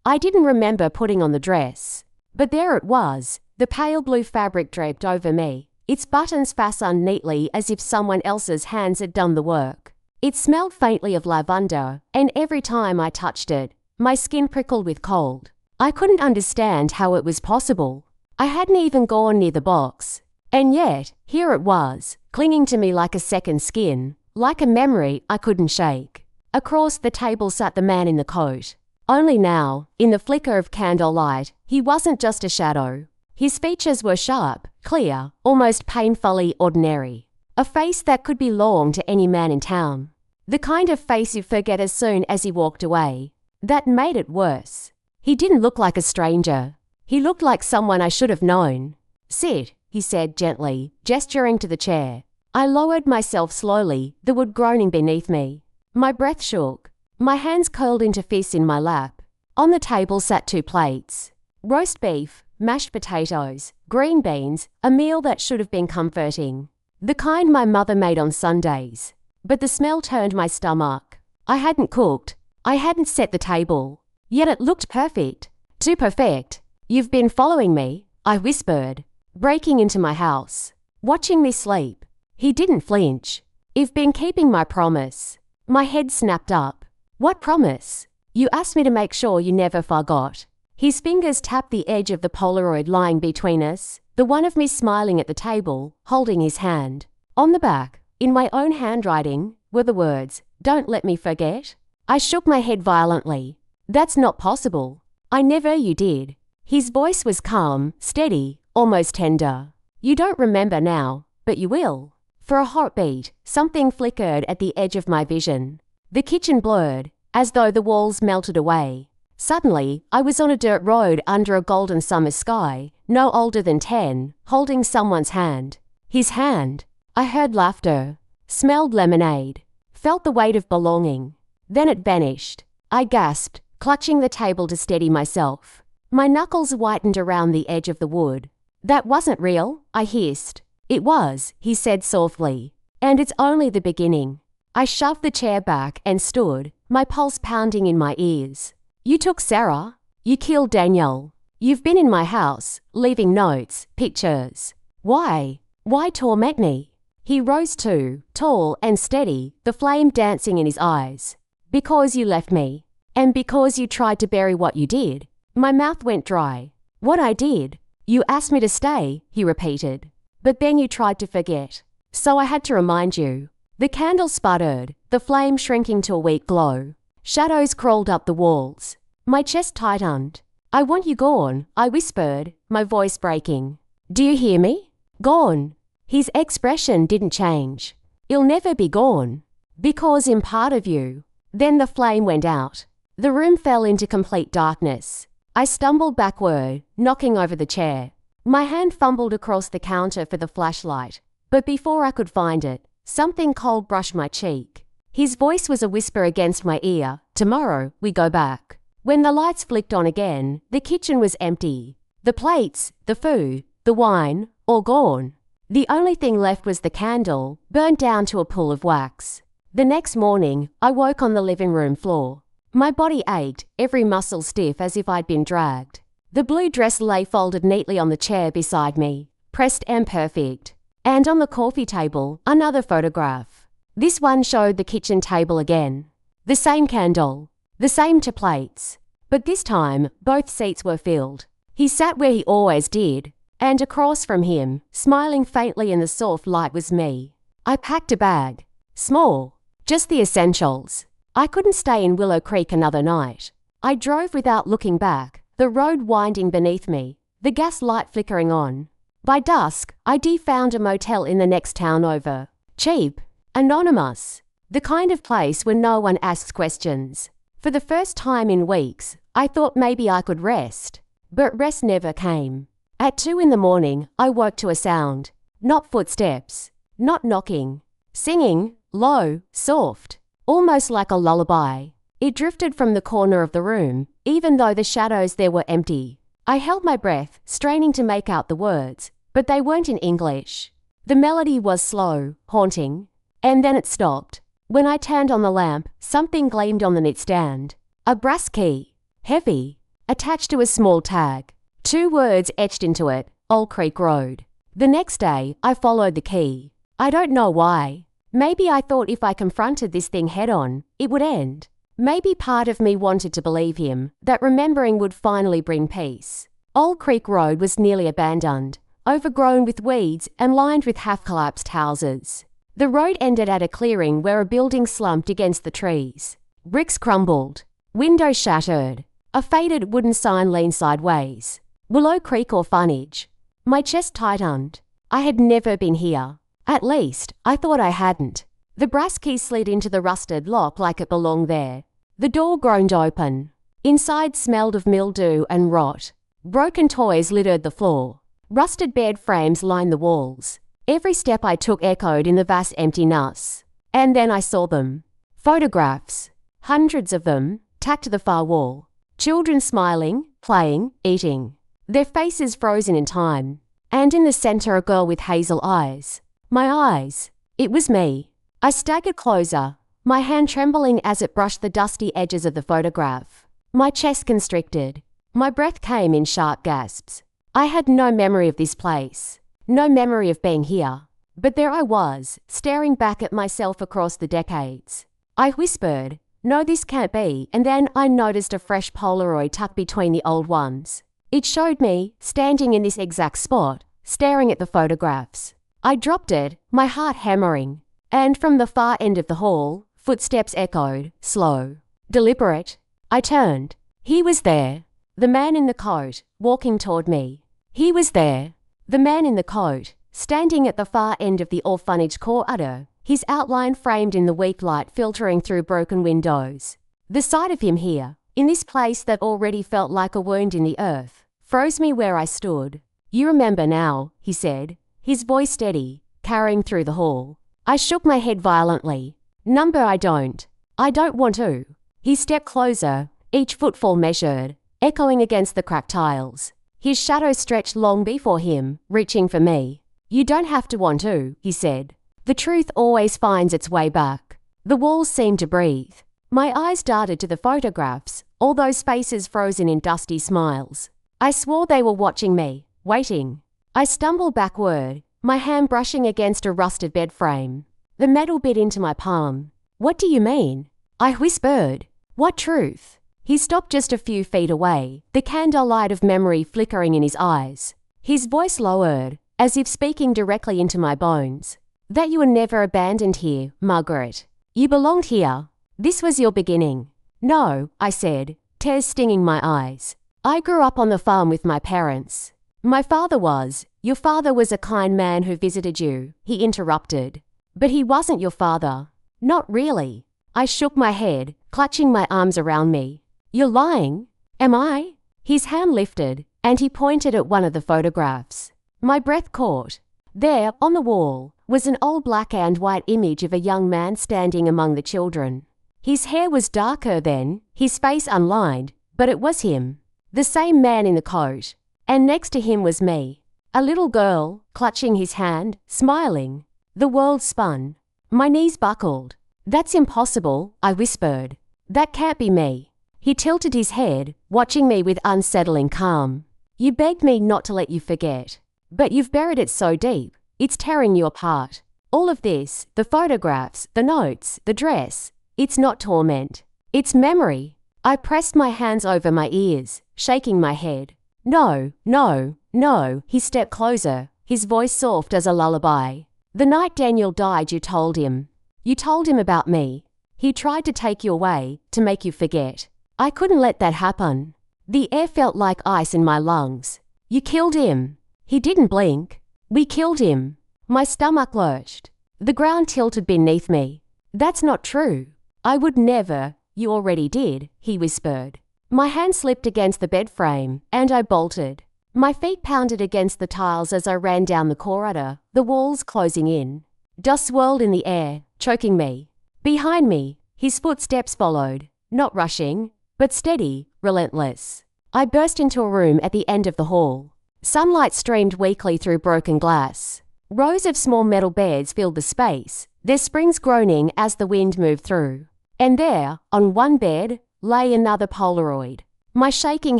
I didn't remember putting on the dress. But there it was, the pale blue fabric draped over me, its buttons fastened neatly as if someone else's hands had done the work. It smelled faintly of lavender, and every time I touched it, my skin prickled with cold. I couldn't understand how it was possible. I hadn't even gone near the box. And yet, here it was, clinging to me like a second skin, like a memory I couldn't shake. Across the table sat the man in the coat. Only now, in the flicker of candlelight, he wasn't just a shadow. His features were sharp, clear, almost painfully ordinary. A face that could belong to any man in town. The kind of face you forget as soon as he walked away. That made it worse. He didn't look like a stranger. He looked like someone I should have known. "Sit," he said gently, gesturing to the chair. I lowered myself slowly, the wood groaning beneath me. My breath shook. My hands curled into fists in my lap. On the table sat 2 plates. Roast beef, mashed potatoes, green beans, a meal that should have been comforting. The kind my mother made on Sundays. But the smell turned my stomach. I hadn't cooked. I hadn't set the table. Yet it looked perfect. Too perfect. "You've been following me," I whispered, breaking into my house. "Watching me sleep." He didn't flinch. "You've been keeping my promise." My head snapped up. "What promise?" "You asked me to make sure you never forgot." His fingers tapped the edge of the Polaroid lying between us, the one of me smiling at the table, holding his hand. On the back, in my own handwriting, were the words, "Don't let me forget." I shook my head violently. "That's not possible. I never you did." His voice was calm, steady, almost tender. "You don't remember now, but you will." For a heartbeat, something flickered at the edge of my vision. The kitchen blurred, as though the walls melted away. Suddenly, I was on a dirt road under a golden summer sky, no older than 10, holding someone's hand. His hand. I heard laughter, smelled lemonade, felt the weight of belonging. Then it vanished. I gasped, clutching the table to steady myself. My knuckles whitened around the edge of the wood. "That wasn't real," I hissed. "It was," he said softly. "And it's only the beginning." I shoved the chair back and stood, my pulse pounding in my ears. "You took Sarah. You killed Danielle. You've been in my house, leaving notes, pictures. Why? Why torment me?" He rose too, tall and steady, the flame dancing in his eyes. "Because you left me. And because you tried to bury what you did." My mouth went dry. "What I did? You asked me to stay," he repeated. "But then you tried to forget. So I had to remind you." The candle sputtered, the flame shrinking to a weak glow. Shadows crawled up the walls. My chest tightened. "I want you gone," I whispered, my voice breaking. "Do you hear me? Gone." His expression didn't change. "You'll never be gone. Because I'm part of you." Then the flame went out. The room fell into complete darkness. I stumbled backward, knocking over the chair. My hand fumbled across the counter for the flashlight. But before I could find it, something cold brushed my cheek. His voice was a whisper against my ear. "Tomorrow, we go back." When the lights flicked on again, the kitchen was empty. The plates, the food, the wine, all gone. The only thing left was the candle, burned down to a pool of wax. The next morning, I woke on the living room floor. My body ached, every muscle stiff as if I'd been dragged. The blue dress lay folded neatly on the chair beside me, pressed and perfect. And on the coffee table, another photograph. This one showed the kitchen table again. The same candle, the same 2 plates. But this time, both seats were filled. He sat where he always did. And across from him, smiling faintly in the soft light, was me. I packed a bag. Small. Just the essentials. I couldn't stay in Willow Creek another night. I drove without looking back, the road winding beneath me, the gas light flickering on. By dusk, I found a motel in the next town over. Cheap. Anonymous. The kind of place where no one asks questions. For the first time in weeks, I thought maybe I could rest. But rest never came. At 2 a.m, I woke to a sound. Not footsteps. Not knocking. Singing, low, soft. Almost like a lullaby. It drifted from the corner of the room, even though the shadows there were empty. I held my breath, straining to make out the words, but they weren't in English. The melody was slow, haunting. And then it stopped. When I turned on the lamp, something gleamed on the nightstand. A brass key. Heavy. attached to a small tag. 2 words etched into it, Old Creek Road. The next day, I followed the key. I don't know why. Maybe I thought if I confronted this thing head-on, it would end. Maybe part of me wanted to believe him, that remembering would finally bring peace. Old Creek Road was nearly abandoned, overgrown with weeds and lined with half-collapsed houses. The road ended at a clearing where a building slumped against the trees. Bricks crumbled. Windows shattered. A faded wooden sign leaned sideways. Willow Creek Orphanage. My chest tightened. I had never been here. At least, I thought I hadn't. The brass key slid into the rusted lock like it belonged there. The door groaned open. Inside smelled of mildew and rot. Broken toys littered the floor. Rusted bed frames lined the walls. Every step I took echoed in the vast emptiness. And then I saw them. Photographs. Hundreds of them, tacked to the far wall. Children smiling, playing, eating. Their faces frozen in time. And in the center a girl with hazel eyes. My eyes. It was me. I staggered closer, my hand trembling as it brushed the dusty edges of the photograph. My chest constricted. My breath came in sharp gasps. I had no memory of this place. No memory of being here. But there I was, staring back at myself across the decades. I whispered, "No, this can't be," and then I noticed a fresh Polaroid tucked between the old ones. It showed me, standing in this exact spot, staring at the photographs. I dropped it, my heart hammering. And from the far end of the hall, footsteps echoed, slow, deliberate. I turned. He was there. The man in the coat, walking toward me. He was there. The man in the coat, standing at the far end of the orphanage corridor, his outline framed in the weak light filtering through broken windows. The sight of him here, in this place that already felt like a wound in the earth, froze me where I stood. "You remember now," he said, his voice steady, carrying through the hall. I shook my head violently. "Number, I don't. I don't want to." He stepped closer, each footfall measured, echoing against the cracked tiles. His shadow stretched long before him, reaching for me. "You don't have to want to," he said. "The truth always finds its way back." The walls seemed to breathe. My eyes darted to the photographs, all those faces frozen in dusty smiles. I swore they were watching me, waiting. I stumbled backward, my hand brushing against a rusted bed frame. The metal bit into my palm. "What do you mean?" I whispered. "What truth?" He stopped just a few feet away, the candlelight of memory flickering in his eyes. His voice lowered, as if speaking directly into my bones. "That you were never abandoned here, Margaret. You belonged here. This was your beginning." "No," I said, tears stinging my eyes. "I grew up on the farm with my parents." "My father was. Your father was a kind man who visited you," he interrupted. "But he wasn't your father." "Not really." I shook my head, clutching my arms around me. "You're lying." "Am I?" His hand lifted, and he pointed at one of the photographs. My breath caught. There, on the wall, was an old black and white image of a young man standing among the children. His hair was darker then, his face unlined, but it was him. The same man in the coat. And next to him was me. A little girl, clutching his hand, smiling. The world spun. My knees buckled. "That's impossible," I whispered. "That can't be me." He tilted his head, watching me with unsettling calm. "You begged me not to let you forget. But you've buried it so deep, it's tearing you apart. All of this, the photographs, the notes, the dress, it's not torment. It's memory." I pressed my hands over my ears, shaking my head. "No, no, no." He stepped closer, his voice soft as a lullaby. "The night Daniel died, you told him. You told him about me. He tried to take you away, to make you forget. I couldn't let that happen. The air felt like ice in my lungs. You killed him." He didn't blink. "We killed him." My stomach lurched. The ground tilted beneath me. "That's not true." "I would never." "You already did," he whispered. My hand slipped against the bed frame, and I bolted. My feet pounded against the tiles as I ran down the corridor, the walls closing in. Dust swirled in the air, choking me. Behind me, his footsteps followed, not rushing, but steady, relentless. I burst into a room at the end of the hall. Sunlight streamed weakly through broken glass. Rows of small metal beds filled the space, their springs groaning as the wind moved through. And there, on one bed, lay another Polaroid. My shaking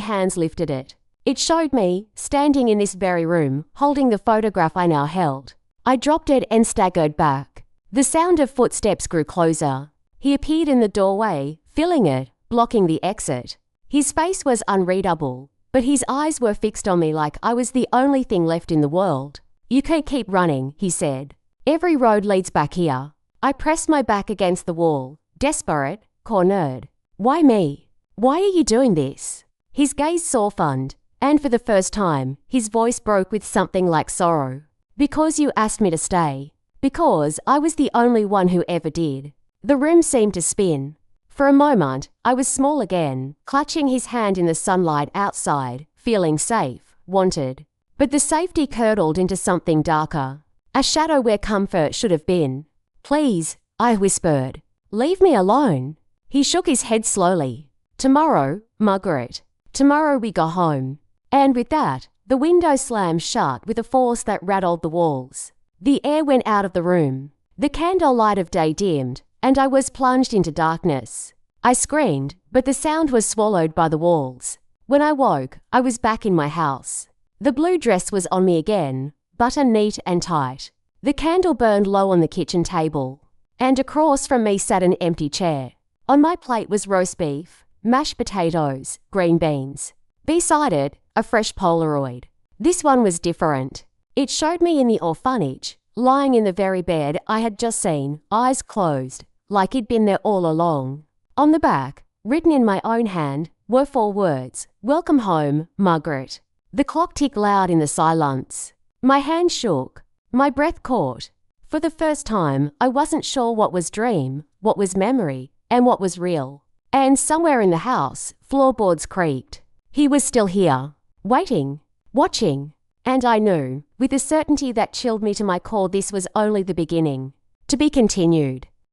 hands lifted it. It showed me, standing in this very room, holding the photograph I now held. I dropped it and staggered back. The sound of footsteps grew closer. He appeared in the doorway, filling it, blocking the exit. His face was unreadable, but his eyes were fixed on me like I was the only thing left in the world. "You can keep running," he said. "Every road leads back here." I pressed my back against the wall, desperate, cornered. "Why me? Why are you doing this?" His gaze softened, and for the first time, his voice broke with something like sorrow. "Because you asked me to stay. Because I was the only one who ever did." The room seemed to spin. For a moment, I was small again, clutching his hand in the sunlight outside, feeling safe, wanted. But the safety curdled into something darker, a shadow where comfort should have been. "Please," I whispered, "leave me alone." He shook his head slowly. "Tomorrow, Margaret. Tomorrow we go home." And with that, the window slammed shut with a force that rattled the walls. The air went out of the room. The candlelight of day dimmed, and I was plunged into darkness. I screamed, but the sound was swallowed by the walls. When I woke, I was back in my house. The blue dress was on me again, buttoned neat and tight. The candle burned low on the kitchen table, and across from me sat an empty chair. On my plate was roast beef, mashed potatoes, green beans. Beside it, a fresh Polaroid. This one was different. It showed me in the orphanage, lying in the very bed I had just seen, eyes closed, like he'd been there all along. On the back, written in my own hand, were 4 words: "Welcome home, Margaret." The clock ticked loud in the silence. My hand shook. My breath caught. For the first time, I wasn't sure what was dream, what was memory, and what was real. And somewhere in the house, floorboards creaked. He was still here, waiting, watching. And I knew, with a certainty that chilled me to my core, this was only the beginning. To be continued.